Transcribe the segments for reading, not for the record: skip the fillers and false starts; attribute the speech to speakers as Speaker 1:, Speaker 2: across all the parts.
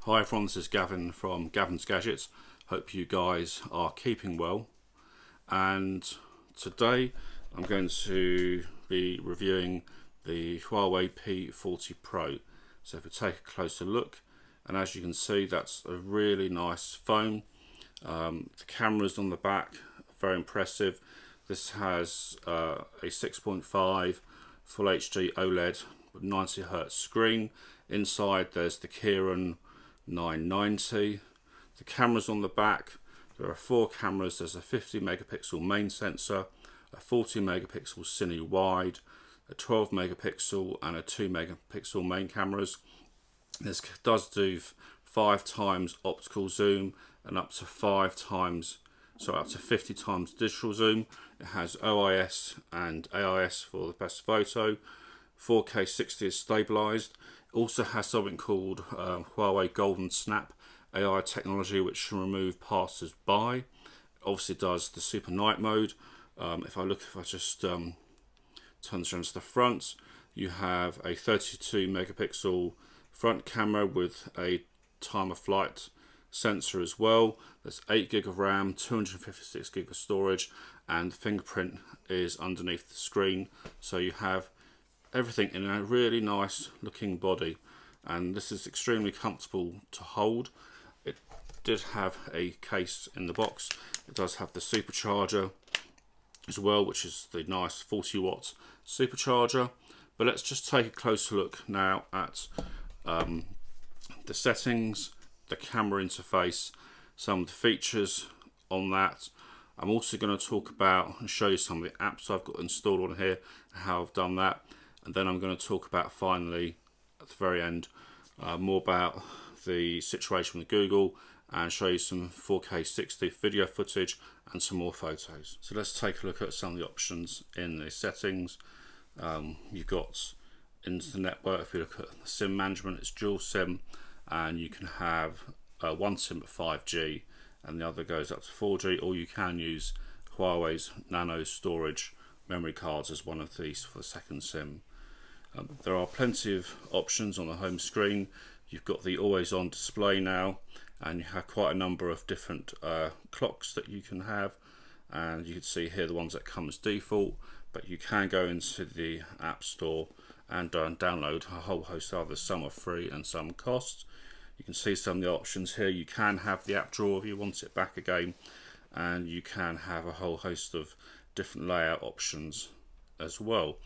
Speaker 1: Hi everyone, this is Gavin from Gavin's Gadgets. Hope you guys are keeping well. And today I'm going to be reviewing the Huawei P40 Pro. So if we take a closer look, and as you can see, that's a really nice phone. The cameras on the back, very impressive. This has a 6.5 Full HD OLED with 90Hz screen. Inside there's the Kirin 990. The cameras on the back, there are 4 cameras. There's a 50 megapixel main sensor, a 40 megapixel cine wide, a 12 megapixel and a 2 megapixel main cameras. This does do 5 times optical zoom and up to 50 times digital zoom. It has OIS and AIS for the best photo. 4K 60 is stabilized. It also has something called Huawei Golden Snap AI technology, which can remove passers-by. It obviously does the super night mode. If I just turn this around to the front, you have a 32 megapixel front camera with a time of flight sensor as well. There's 8 gig of RAM, 256 gig of storage, and fingerprint is underneath the screen. So you have everything in a really nice looking body, and this is extremely comfortable to hold. It did have a case in the box. It does have the supercharger as well, which is the nice 40-watt supercharger. But let's just take a closer look now at the settings, the camera interface, some of the features on that. I'm also going to talk about and show you some of the apps I've got installed on here and how I've done that. And then I'm going to talk about, finally, at the very end, more about the situation with Google and show you some 4K 60 video footage and some more photos. So let's take a look at some of the options in the settings. You've got into the network. If you look at the SIM management, it's dual SIM, and you can have one SIM at 5G and the other goes up to 4G, or you can use Huawei's nano storage memory cards as one of these for the second SIM. There are plenty of options on the home screen. You've got the always on display now, and you have quite a number of different clocks that you can have, and you can see here the ones that come as default, but you can go into the App Store and download a whole host of others. Some are free and some cost. You can see some of the options here. You can have the app drawer if you want it back again, and you can have a whole host of different layout options as well.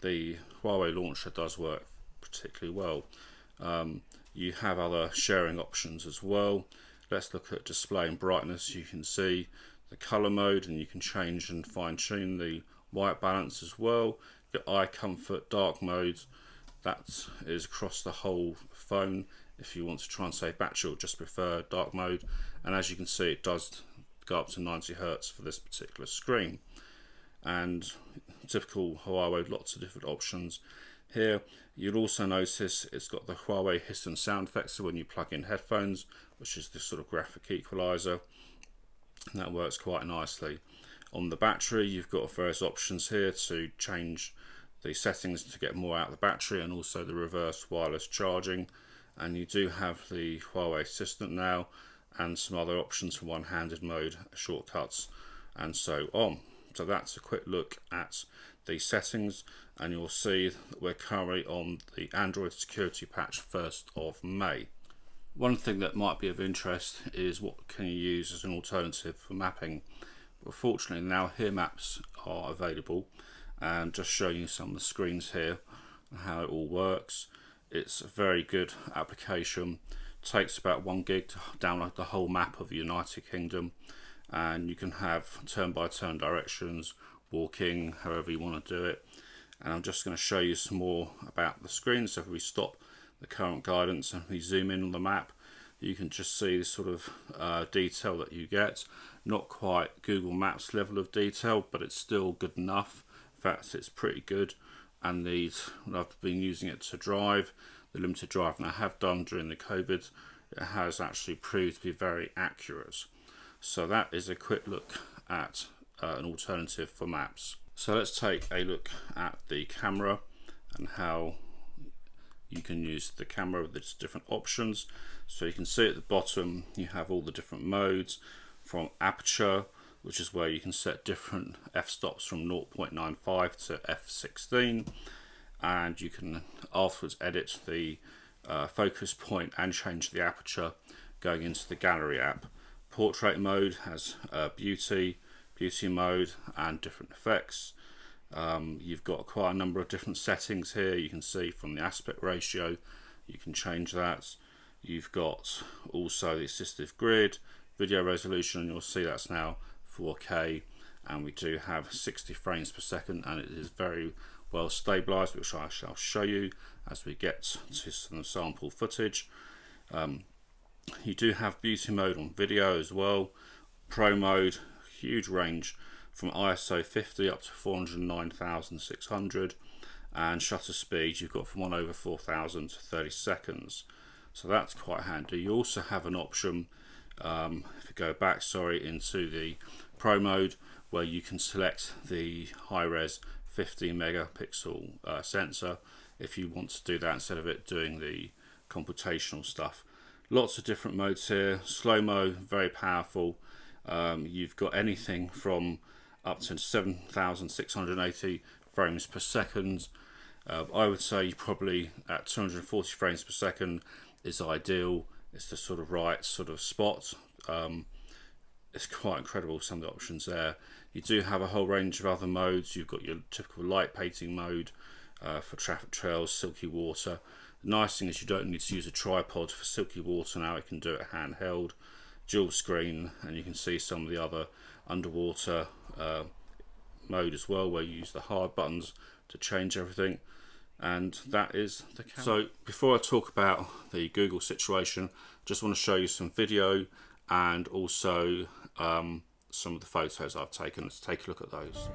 Speaker 1: The Huawei launcher does work particularly well. You have other sharing options as well. Let's look at display and brightness. You can see the color mode, and you can change and fine tune the white balance as well. Your eye comfort, dark mode, that is across the whole phone. If you want to try and save battery, or just prefer dark mode, and as you can see, it does go up to 90 Hz for this particular screen. And typical Huawei, lots of different options here. You'll also notice it's got the Huawei hiss and sound effects, so when you plug in headphones, which is this sort of graphic equalizer, and that works quite nicely. On the battery, you've got various options here to change the settings to get more out of the battery, and also the reverse wireless charging. And you do have the Huawei Assistant now, and some other options for one-handed mode, shortcuts, and so on. So that's a quick look at the settings, and you'll see that we're currently on the Android security patch 1st of May. One thing that might be of interest is what can you use as an alternative for mapping. But fortunately now Here Maps are available, and just showing you some of the screens here and how it all works. It's a very good application. It takes about 1 gig to download the whole map of the United Kingdom, and you can have turn-by-turn directions, walking, however you want to do it. And I'm just going to show you some more about the screen. So if we stop the current guidance and we zoom in on the map, you can just see the sort of detail that you get. Not quite Google Maps level of detail, but it's still good enough. In fact, it's pretty good. And I've been using it to drive. The limited driving I have done during the COVID, it has actually proved to be very accurate. So that is a quick look at an alternative for maps. So let's take a look at the camera and how you can use the camera with its different options. So you can see at the bottom you have all the different modes, from aperture, which is where you can set different f-stops from 0.95 to f16, and you can afterwards edit the focus point and change the aperture going into the gallery app. Portrait mode has beauty mode and different effects. You've got quite a number of different settings here. You can see from the aspect ratio, you can change that. You've got also the assistive grid, video resolution, and you'll see that's now 4K, and we do have 60 frames per second, and it is very well stabilized, which I shall show you as we get to some sample footage. You do have beauty mode on video as well. Pro mode, huge range from ISO 50 up to 409,600, and shutter speed you've got from 1/4000 to 30 seconds. So that's quite handy. You also have an option, if you go back, into the Pro mode, where you can select the high-res 50 megapixel sensor if you want to do that instead of it doing the computational stuff. Lots of different modes here. Slow-mo, very powerful. You've got anything from up to 7,680 frames per second. I would say probably at 240 frames per second is ideal. It's the sort of right sort of spot. It's quite incredible, some of the options there. You do have a whole range of other modes. You've got your typical light painting mode for traffic trails, silky water. The nice thing is you don't need to use a tripod for silky water now. You can do it handheld, dual screen, and you can see some of the other underwater mode as well, where you use the hard buttons to change everything. And that is the camera. So before I talk about the Google situation, just want to show you some video and also some of the photos I've taken. Let's take a look at those.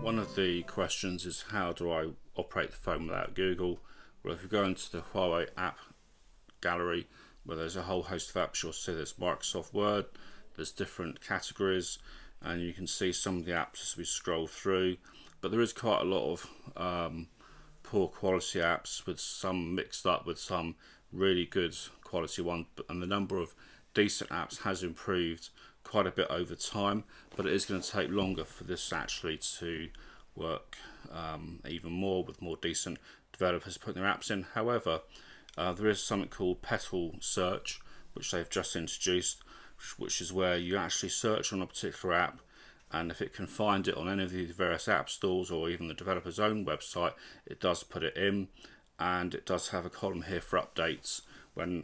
Speaker 1: One of the questions is, how do I operate the phone without Google? Well, if you go into the Huawei app gallery, where there's a whole host of apps, you'll see there's Microsoft Word, there's different categories, and you can see some of the apps as we scroll through. But there is quite a lot of poor quality apps, with some mixed up with some really good quality ones, and the number of decent apps has improved quite a bit over time, but it is going to take longer for this actually to work even more, with more decent developers putting their apps in. However, there is something called Petal Search, which they've just introduced, which is where you actually search on a particular app, and if it can find it on any of the various app stores or even the developer's own website, it does put it in, and it does have a column here for updates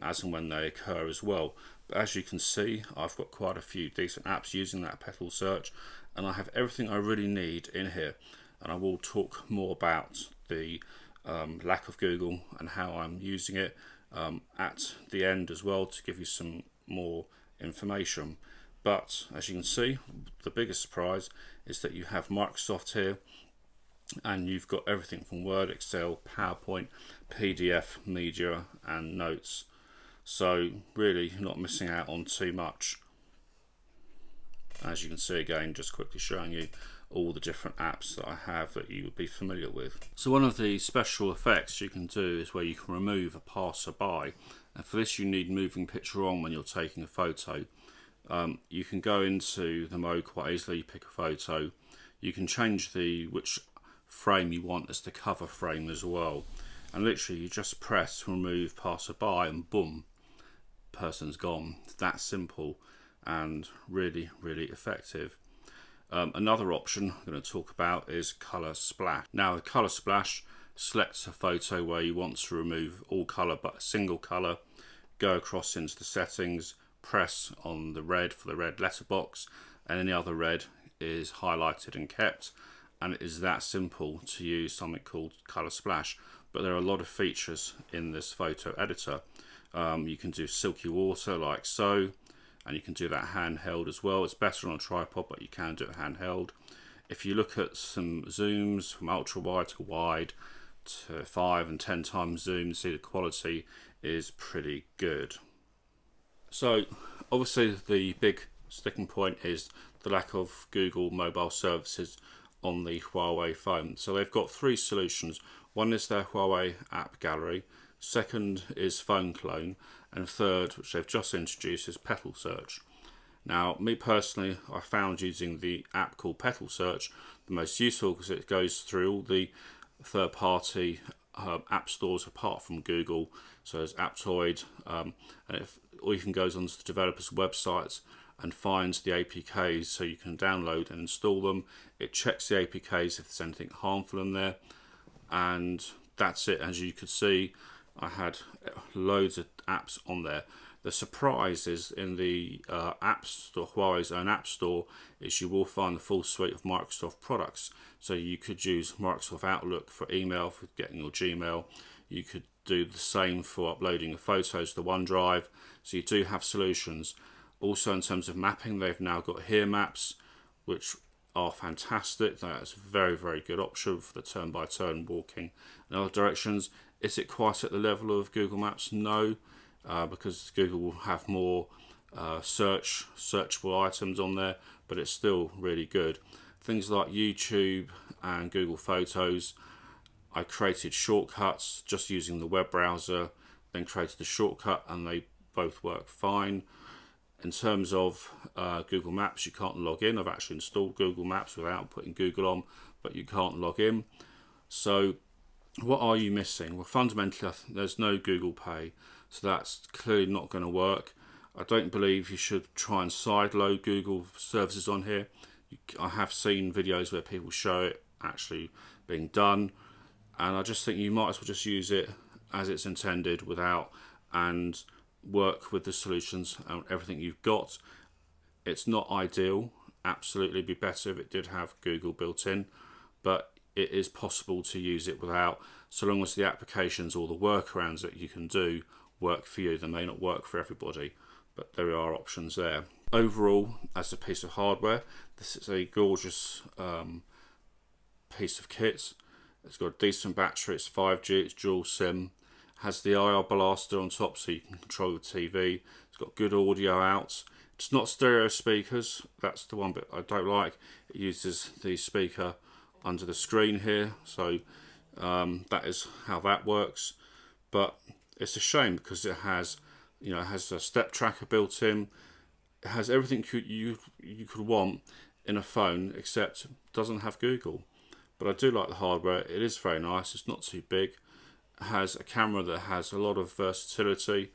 Speaker 1: as and when they occur as well. But as you can see, I've got quite a few decent apps using that Petal Search, and I have everything I really need in here. And I will talk more about the lack of Google and how I'm using it at the end as well, to give you some more information. But as you can see, the biggest surprise is that you have Microsoft here, and you've got everything from Word, Excel, PowerPoint, PDF, Media, and Notes. So really, you're not missing out on too much. As you can see, again, just quickly showing you, all the different apps that I have that you would be familiar with. So one of the special effects you can do is where you can remove a passerby, and for this you need moving picture on when you're taking a photo. You can go into the mode quite easily, pick a photo, you can change which frame you want as the cover frame as well, and literally you just press remove passerby and boom, person's gone. It's that simple and really effective. Another option I'm going to talk about is colour splash. Now the colour splash selects a photo where you want to remove all colour but a single colour, go across into the settings, press on the red for the red letterbox, and any other red is highlighted and kept, and it is that simple to use something called colour splash. But there are a lot of features in this photo editor. You can do silky water like so, and you can do that handheld as well. It's better on a tripod, but you can do it handheld. If you look at some zooms from ultra wide to wide to 5 and 10 times zoom, you see the quality is pretty good. So obviously the big sticking point is the lack of Google mobile services on the Huawei phone. So they've got 3 solutions. One is their Huawei app gallery, second is phone clone, and third, which they've just introduced, is petal search. Now me personally, I found using the app called petal search the most useful because it goes through all the third-party app stores apart from Google. So there's Aptoid, and it even goes onto the developers' websites and finds the APKs so you can download and install them. It checks the APKs if there's anything harmful in there, and that's it. As you could see, I had loads of apps on there. The surprise is in the App Store, Huawei's own App Store, is you will find the full suite of Microsoft products. So you could use Microsoft Outlook for email, for getting your Gmail. You could do the same for uploading your photos to OneDrive. So you do have solutions. Also in terms of mapping, they've now got Here Maps, which are fantastic. That's a very good option for the turn-by-turn walking in other directions. Is it quite at the level of Google Maps? No, because Google will have more searchable items on there, but it's still really good. Things like YouTube and Google Photos, I created shortcuts just using the web browser, then created the shortcut, and they both work fine. In terms of Google Maps, you can't log in. I've actually installed Google Maps without putting Google on, but you can't log in. So what are you missing? Well, fundamentally, there's no Google Pay, so that's clearly not going to work. I don't believe you should try and sideload Google services on here. I have seen videos where people show it actually being done, and I just think you might as well just use it as it's intended without, and work with the solutions and everything you've got. It's not ideal, absolutely be better if it did have Google built in, but it is possible to use it without, so long as the applications or the workarounds that you can do work for you. They may not work for everybody, but there are options there. Overall, as a piece of hardware, this is a gorgeous piece of kit. It's got a decent battery, it's 5G, it's dual SIM, has the IR blaster on top so you can control the TV. It's got good audio out. It's not stereo speakers, that's the one bit I don't like. It uses the speaker under the screen here, so that is how that works. But it's a shame because it has, it has a step tracker built in. It has everything you could want in a phone, except it doesn't have Google. But I do like the hardware. It is very nice. It's not too big. It has a camera that has a lot of versatility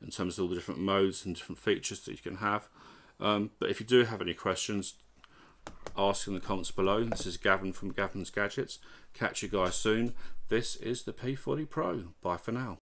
Speaker 1: in terms of all the different modes and different features that you can have. But if you do have any questions, ask in the comments below. This is Gavin from Gavin's Gadgets. Catch you guys soon. This is the P40 Pro. Bye for now.